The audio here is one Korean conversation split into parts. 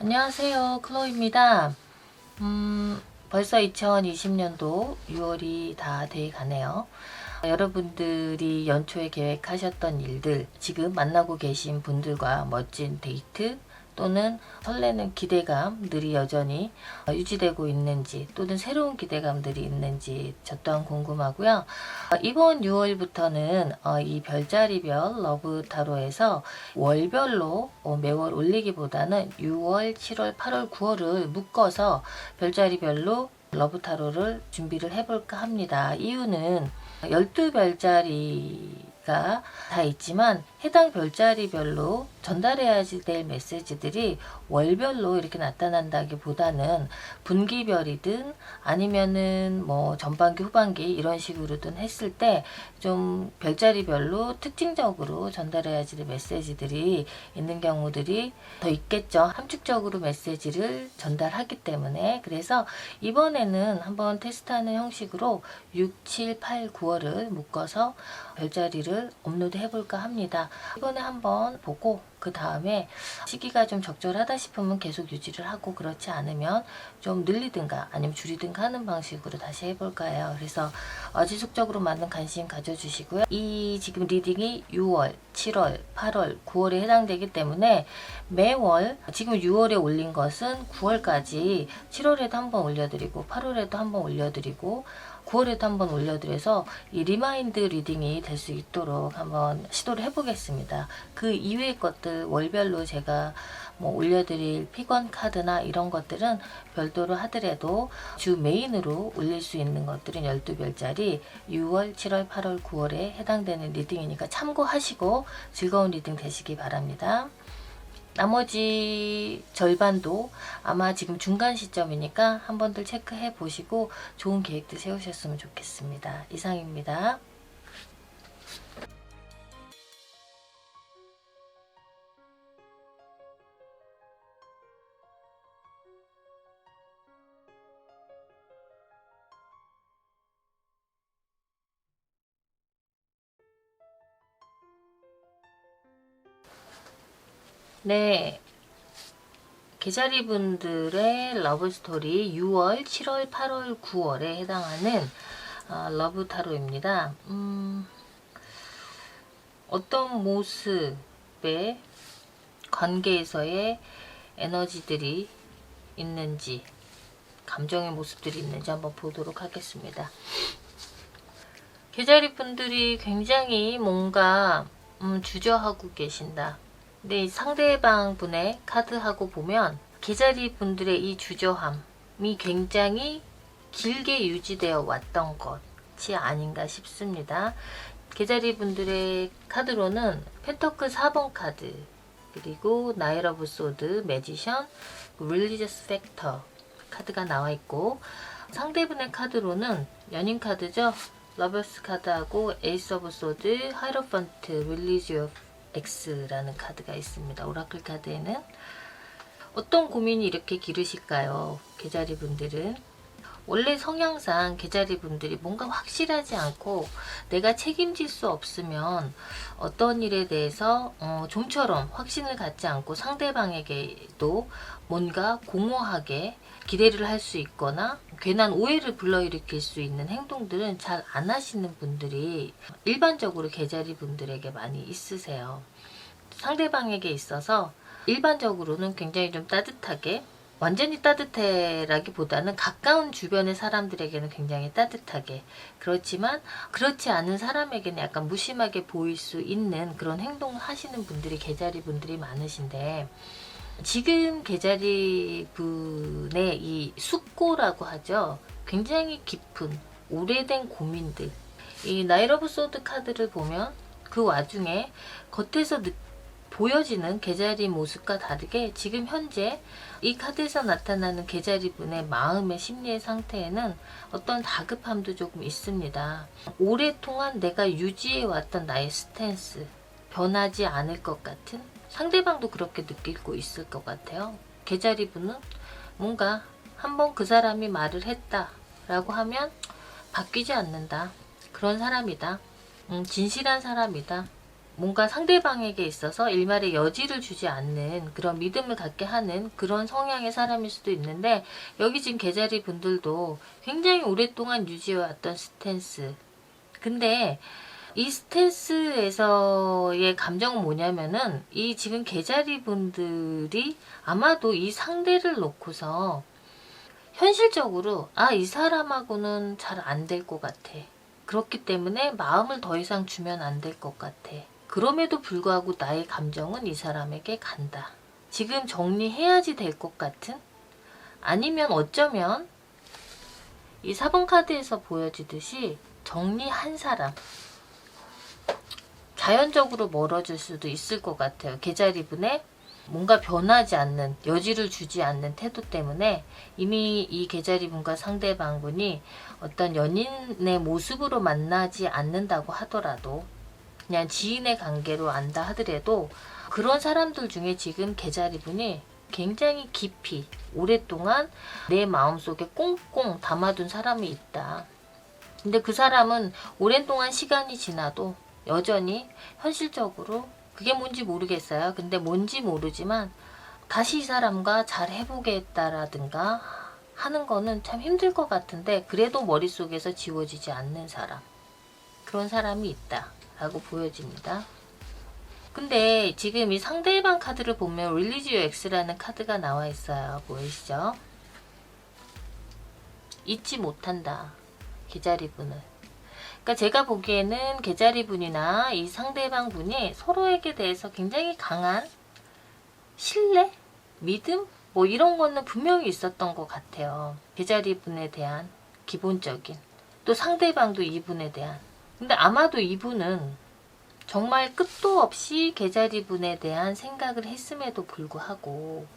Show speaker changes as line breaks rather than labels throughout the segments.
안녕하세요, 클로입니다. 벌써 2020년도 6월이 다 돼 가네요. 여러분들이 연초에 계획하셨던 일들, 지금 만나고 계신 분들과 멋진 데이트 또는 설레는 기대감들이 여전히 유지되고 있는지, 또는 새로운 기대감들이 있는지 저 또한 궁금하고요. 이번 6월부터는 이 별자리별 러브 타로에서 월별로 매월 올리기보다는 6월, 7월, 8월, 9월을 묶어서 별자리별로 러브 타로를 준비를 해볼까 합니다. 이유는 12별자리가 다 있지만 해당 별자리별로 전달해야 될 메시지들이 월별로 이렇게 나타난다기보다는 분기별이든 아니면은 뭐 전반기, 후반기 이런 식으로든 했을 때 좀 별자리별로 특징적으로 전달해야 될 메시지들이 있는 경우들이 더 있겠죠. 함축적으로 메시지를 전달하기 때문에. 그래서 이번에는 한번 테스트하는 형식으로 6, 7, 8, 9월을 묶어서 별자리를 업로드 해볼까 합니다. 이번에 한번 보고 그 다음에 시기가 좀 적절하다 싶으면 계속 유지를 하고, 그렇지 않으면 좀 늘리든가 아니면 줄이든가 하는 방식으로 다시 해볼까 해요. 그래서 지속적으로 많은 관심 가져주시고요. 이 지금 리딩이 6월, 7월, 8월, 9월에 해당되기 때문에 매월 지금 6월에 올린 것은 9월까지 7월에도 한번 올려드리고 8월에도 한번 올려드리고 9월에도 한번 올려드려서 이 리마인드 리딩이 될 수 있도록 한번 시도를 해보겠습니다. 그 이외의 것들 월별로 제가 뭐 올려드릴 픽원 카드나 이런 것들은 별도로 하더라도 주 메인으로 올릴 수 있는 것들은 12별짜리 6월, 7월, 8월, 9월에 해당되는 리딩이니까 참고하시고 즐거운 리딩 되시기 바랍니다. 나머지 절반도 아마 지금 중간 시점이니까 한 번들 체크해 보시고 좋은 계획들 세우셨으면 좋겠습니다. 이상입니다. 네, 개자리 분들의 러브스토리 6월, 7월, 8월, 9월에 해당하는 러브 타로입니다. 어떤 모습의 관계에서의 에너지들이 있는지, 감정의 모습들이 있는지 한번 보도록 하겠습니다. 개자리 분들이 굉장히 뭔가 주저하고 계신다. 근데 이 상대방 분의 카드하고 보면 개자리 분들의 이 주저함이 굉장히 길게 유지되어 왔던 것이 아닌가 싶습니다. 개자리 분들의 카드로는 펜터클 4번 카드, 그리고 나이트 오브 소드, 매지션, 릴리저스 팩터 카드가 나와 있고, 상대분의 카드로는 연인 카드죠. 러버스 카드하고 에이스 오브 소드, 하이로펀트, 릴리지오 X라는 카드가 있습니다. 오라클 카드에는 어떤 고민이 이렇게 길으실까요? 개자리 분들은 원래 성향상 개자리 분들이 뭔가 확실하지 않고 내가 책임질 수 없으면 어떤 일에 대해서 좀처럼 확신을 갖지 않고 상대방에게도 뭔가 공허하게 기대를 할 수 있거나 괜한 오해를 불러일으킬 수 있는 행동들은 잘 안 하시는 분들이 일반적으로 개자리 분들에게 많이 있으세요. 상대방에게 있어서 일반적으로는 굉장히 좀 따뜻하게, 완전히 따뜻해라기보다는 가까운 주변의 사람들에게는 굉장히 따뜻하게, 그렇지만 그렇지 않은 사람에게는 약간 무심하게 보일 수 있는 그런 행동을 하시는 분들이 개자리 분들이 많으신데, 지금 개자리 분의 이 숙고라고 하죠. 굉장히 깊은 오래된 고민들, 이 나이트 오브 소드 카드를 보면 그 와중에 겉에서 보여지는 개자리 모습과 다르게 지금 현재 이 카드에서 나타나는 개자리 분의 마음의 심리의 상태에는 어떤 다급함도 조금 있습니다. 오랫동안 내가 유지해왔던 나의 스탠스, 변하지 않을 것 같은, 상대방도 그렇게 느끼고 있을 것 같아요. 개자리 분은 뭔가 한번 그 사람이 말을 했다라고 하면 바뀌지 않는다. 그런 사람이다. 진실한 사람이다. 뭔가 상대방에게 있어서 일말의 여지를 주지 않는 그런 믿음을 갖게 하는 그런 성향의 사람일 수도 있는데, 여기 지금 개자리 분들도 굉장히 오랫동안 유지해왔던 스탠스. 근데 이 스탠스에서의 감정은 뭐냐면은, 이 지금 개자리 분들이 아마도 이 상대를 놓고서 현실적으로 이 사람하고는 잘 안 될 것 같아. 그렇기 때문에 마음을 더 이상 주면 안 될 것 같아. 그럼에도 불구하고 나의 감정은 이 사람에게 간다. 지금 정리해야지 될 것 같은? 아니면 어쩌면 이 4번 카드에서 보여지듯이 정리한 사람, 자연적으로 멀어질 수도 있을 것 같아요. 개자리분의 뭔가 변하지 않는, 여지를 주지 않는 태도 때문에 이미 이 개자리분과 상대방분이 어떤 연인의 모습으로 만나지 않는다고 하더라도, 그냥 지인의 관계로 안다 하더라도, 그런 사람들 중에 지금 개자리분이 굉장히 깊이 오랫동안 내 마음속에 꽁꽁 담아둔 사람이 있다. 근데 그 사람은 오랜 동안 시간이 지나도 여전히 현실적으로, 그게 뭔지 모르겠어요. 근데 뭔지 모르지만 다시 이 사람과 잘 해보겠다라든가 하는 거는 참 힘들 것 같은데, 그래도 머릿속에서 지워지지 않는 사람, 그런 사람이 있다 라고 보여집니다. 근데 지금 이 상대방 카드를 보면 릴리지 X라는 카드가 나와 있어요. 보이시죠? 잊지 못한다, 개자리분을. 그러니까 제가 보기에는 개자리분이나 이 상대방 분이 서로에게 대해서 굉장히 강한 신뢰? 믿음? 뭐 이런 거는 분명히 있었던 것 같아요. 개자리분에 대한 기본적인, 또 상대방도 이분에 대한. 근데 아마도 이분은 정말 끝도 없이 개자리분에 대한 생각을 했음에도 불구하고,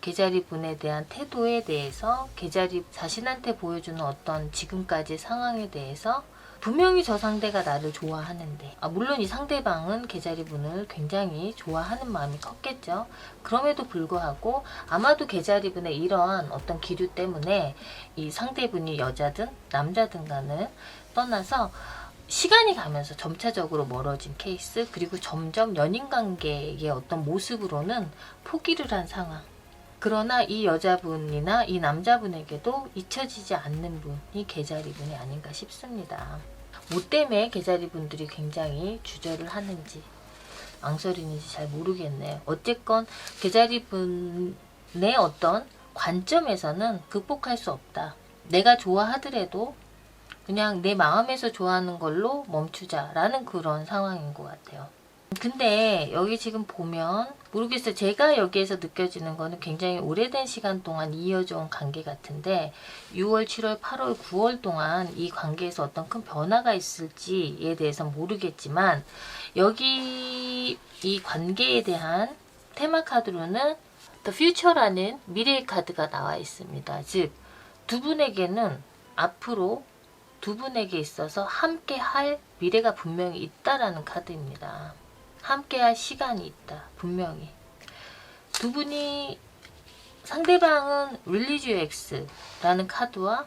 개자리분에 대한 태도에 대해서, 개자리 자신한테 보여주는 어떤 지금까지 상황에 대해서 분명히 저 상대가 나를 좋아하는데, 물론 이 상대방은 개자리분을 굉장히 좋아하는 마음이 컸겠죠. 그럼에도 불구하고 아마도 개자리분의 이러한 어떤 기류 때문에 이 상대분이 여자든 남자든 간을 떠나서 시간이 가면서 점차적으로 멀어진 케이스, 그리고 점점 연인관계의 어떤 모습으로는 포기를 한 상황. 그러나 이 여자분이나 이 남자분에게도 잊혀지지 않는 분이 개자리분이 아닌가 싶습니다. 뭐 때문에 개자리분들이 굉장히 주저를 하는지 망설이는지 잘 모르겠네요. 어쨌건 개자리분의 어떤 관점에서는 극복할 수 없다. 내가 좋아하더라도 그냥 내 마음에서 좋아하는 걸로 멈추자라는 그런 상황인 것 같아요. 근데 여기 지금 보면 모르겠어요. 제가 여기에서 느껴지는 거는 굉장히 오래된 시간 동안 이어져 온 관계 같은데, 6월, 7월, 8월, 9월 동안 이 관계에서 어떤 큰 변화가 있을지에 대해서는 모르겠지만, 여기 이 관계에 대한 테마 카드로는 The Future라는 미래의 카드가 나와 있습니다. 즉, 두 분에게는 앞으로 두 분에게 있어서 함께 할 미래가 분명히 있다라는 카드입니다. 함께 할 시간이 있다. 분명히. 두 분이, 상대방은 Religious X라는 카드와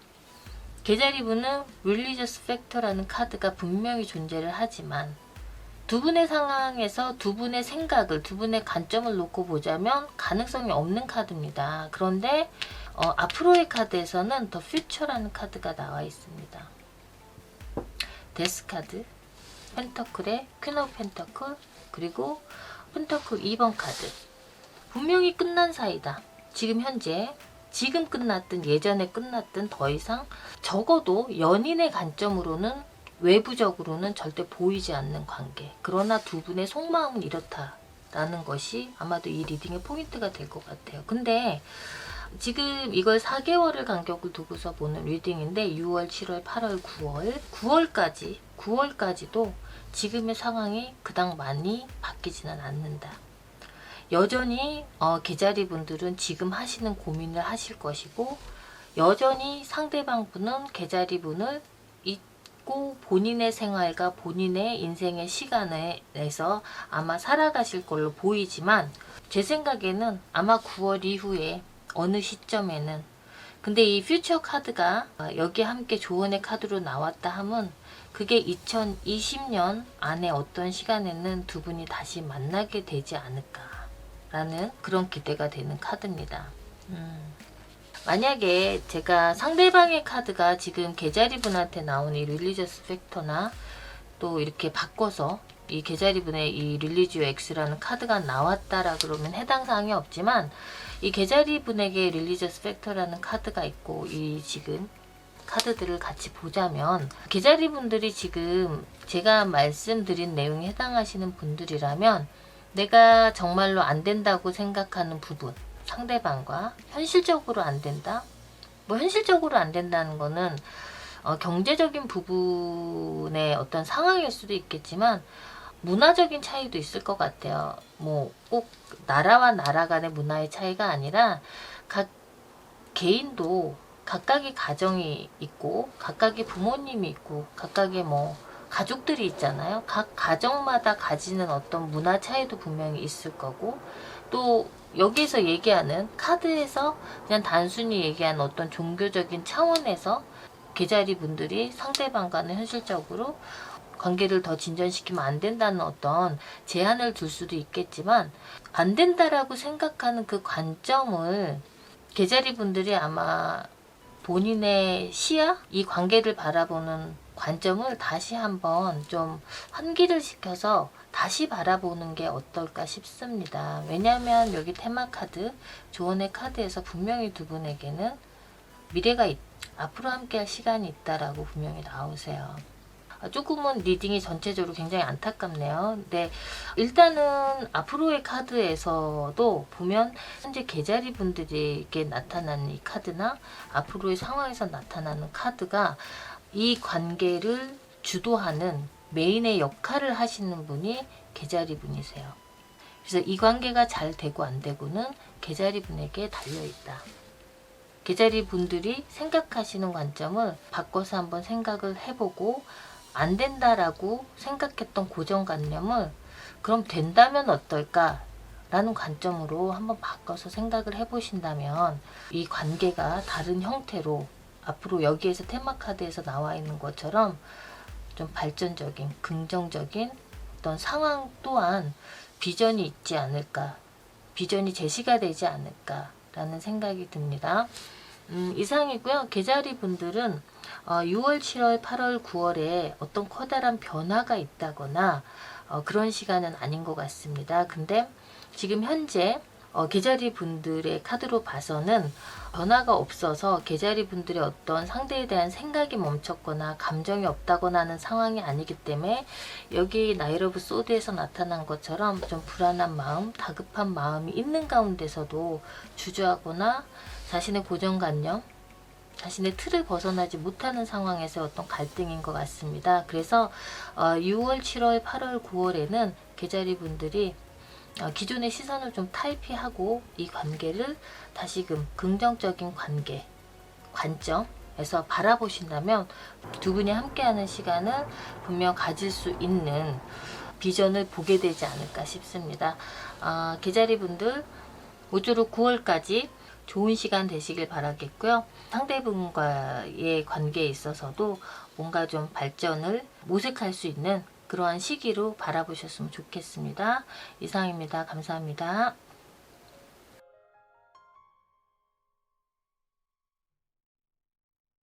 개자리분은 Religious Factor라는 카드가 분명히 존재를 하지만, 두 분의 상황에서 두 분의 생각을, 두 분의 관점을 놓고 보자면 가능성이 없는 카드입니다. 그런데 앞으로의 카드에서는 The Future라는 카드가 나와 있습니다. 데스 카드, 펜터클의 퀸 오브 펜터클, 그리고 펜터클 2번 카드. 분명히 끝난 사이다. 지금 현재, 지금 끝났든 예전에 끝났든 더 이상, 적어도 연인의 관점으로는, 외부적으로는 절대 보이지 않는 관계. 그러나 두 분의 속마음은 이렇다라는 것이 아마도 이 리딩의 포인트가 될 것 같아요. 근데 지금 이걸 4개월을 간격을 두고서 보는 리딩인데, 6월, 7월, 8월, 9월까지도 지금의 상황이 그닥 많이 바뀌지는 않는다. 여전히 개자리 분들은 지금 하시는 고민을 하실 것이고, 여전히 상대방 분은 개자리 분을 잊고 본인의 생활과 본인의 인생의 시간에 내서 아마 살아가실 걸로 보이지만, 제 생각에는 아마 9월 이후에 어느 시점에는 근데 이 퓨처 카드가 여기에 함께 조언의 카드로 나왔다 함은 그게 2020년 안에 어떤 시간에는 두 분이 다시 만나게 되지 않을까라는 그런 기대가 되는 카드입니다. 만약에 제가 상대방의 카드가 지금 개자리 분한테 나온 이 릴리저스 팩터나 또 이렇게 바꿔서 이 개자리분의 이 릴리지오 X라는 카드가 나왔다라 그러면 해당 사항이 없지만, 이 개자리분에게 릴리저스 팩터라는 카드가 있고 이 지금 카드들을 같이 보자면, 개자리분들이 지금 제가 말씀드린 내용에 해당하시는 분들이라면 내가 정말로 안 된다고 생각하는 부분, 상대방과 현실적으로 안 된다? 뭐 현실적으로 안 된다는 거는 경제적인 부분의 어떤 상황일 수도 있겠지만 문화적인 차이도 있을 것 같아요. 뭐 꼭 나라와 나라 간의 문화의 차이가 아니라 각 개인도 각각의 가정이 있고 각각의 부모님이 있고 각각의 뭐 가족들이 있잖아요. 각 가정마다 가지는 어떤 문화 차이도 분명히 있을 거고, 또 여기서 얘기하는 카드에서 그냥 단순히 얘기하는 어떤 종교적인 차원에서 개자리 분들이 상대방과는 현실적으로 관계를 더 진전시키면 안 된다는 어떤 제한을 둘 수도 있겠지만, 안 된다라고 생각하는 그 관점을 개자리 분들이 아마 본인의 시야? 이 관계를 바라보는 관점을 다시 한번 좀 환기를 시켜서 다시 바라보는 게 어떨까 싶습니다. 왜냐하면 여기 테마 카드, 조언의 카드에서 분명히 두 분에게는 미래가 앞으로 함께할 시간이 있다라고 분명히 나오세요. 조금은 리딩이 전체적으로 굉장히 안타깝네요. 근데 일단은 앞으로의 카드에서도 보면 현재 개자리 분들에게 나타나는 이 카드나 앞으로의 상황에서 나타나는 카드가 이 관계를 주도하는 메인의 역할을 하시는 분이 개자리 분이세요. 그래서 이 관계가 잘 되고 안 되고는 개자리 분에게 달려있다. 개자리 분들이 생각하시는 관점을 바꿔서 한번 생각을 해보고, 안 된다라고 생각했던 고정관념을 그럼 된다면 어떨까? 라는 관점으로 한번 바꿔서 생각을 해보신다면 이 관계가 다른 형태로 앞으로 여기에서 테마카드에서 나와 있는 것처럼 좀 발전적인, 긍정적인 어떤 상황 또한 비전이 있지 않을까, 비전이 제시가 되지 않을까 라는 생각이 듭니다. 이상이고요. 개자리 분들은 6월, 7월, 8월, 9월에 어떤 커다란 변화가 있다거나 그런 시간은 아닌 것 같습니다. 근데 지금 현재 개자리 분들의 카드로 봐서는 변화가 없어서 개자리 분들의 어떤 상대에 대한 생각이 멈췄거나 감정이 없다거나 하는 상황이 아니기 때문에 여기 나이트 오브 소드에서 나타난 것처럼 좀 불안한 마음, 다급한 마음이 있는 가운데서도 주저하거나 자신의 고정관념, 자신의 틀을 벗어나지 못하는 상황에서 어떤 갈등인 것 같습니다. 그래서 6월, 7월, 8월, 9월에는 개자리 분들이 기존의 시선을 좀 탈피하고 이 관계를 다시금 긍정적인 관계, 관점에서 바라보신다면 두 분이 함께하는 시간을 분명 가질 수 있는 비전을 보게 되지 않을까 싶습니다. 개자리 분들 모쪼록 9월까지 좋은 시간 되시길 바라겠고요. 상대분과의 관계에 있어서도 뭔가 좀 발전을 모색할 수 있는 그러한 시기로 바라보셨으면 좋겠습니다. 이상입니다. 감사합니다.